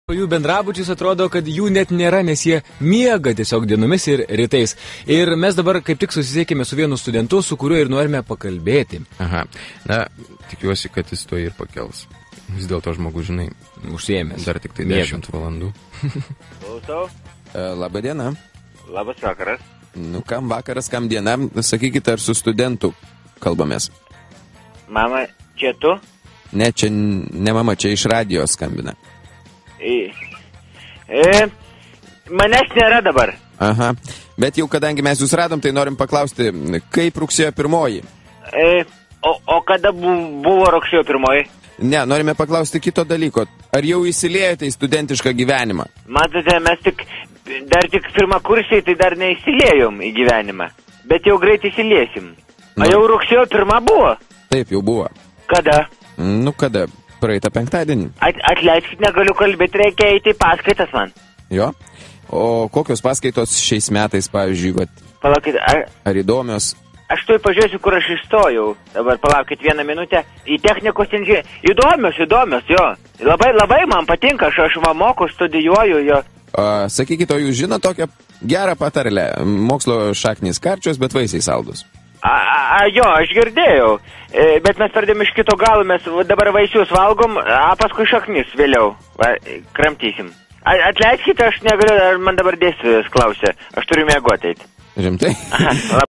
Jų bendrabučius atrodo, kad jų net nėra, nes jie miega tiesiog dienomis ir rytais. Ir mes dabar kaip tik susisiekėme su vienu studentu, su kuriuo ir norime pakalbėti. Aha, na, tikiuosi, kad jis to ir pakels. Vis dėlto žmogus, žinai, Užsiėmęs. dar tik tai 10 valandų. Klausau. Labą dieną. Labas vakaras. Nu, kam vakaras, kam diena, sakykite, ar su studentu kalbamės? Mama, čia tu? Ne, čia ne mama, čia iš radijos skambina. Manęs nėra dabar. Aha, bet jau kadangi mes jūs radom, tai norim paklausti, kaip rugsėjo 1? O kada buvo rugsėjo 1? Ne, norime paklausti kito dalyko. Ar jau įsiliejote į studentišką gyvenimą? Matote, mes dar tik pirmakursiai, tai dar neįsiliejom į gyvenimą. Bet jau greit įsiliesim. O jau rugsėjo 1 buvo? Taip, jau buvo. Kada? Nu, kada? Praeitą penktadienį. Atleiskit, negaliu kalbėti, reikia eiti į paskaitas man. Jo? O kokios paskaitos šiais metais, pavyzdžiui, Palaukit, ar įdomios? aš tuoj pažiūrėsiu, kur aš įstojau. Dabar palaukit 1 minutę. Į technikos inžinierių. Įdomios, jo. Labai man patinka, aš moku, studijuoju, jo. Sakykite, o jūs žino tokią gerą patarlę? Mokslo šaknys karčios, bet vaisiai saldus. Jo, aš girdėjau, bet mes pradėjom iš kito galo, mes dabar vaisius valgom, paskui šaknis vėliau kramtysim. Atleiskite, aš negaliu, man dabar dėstytojas klausė, aš turiu miegoti. Rimtai? Aha,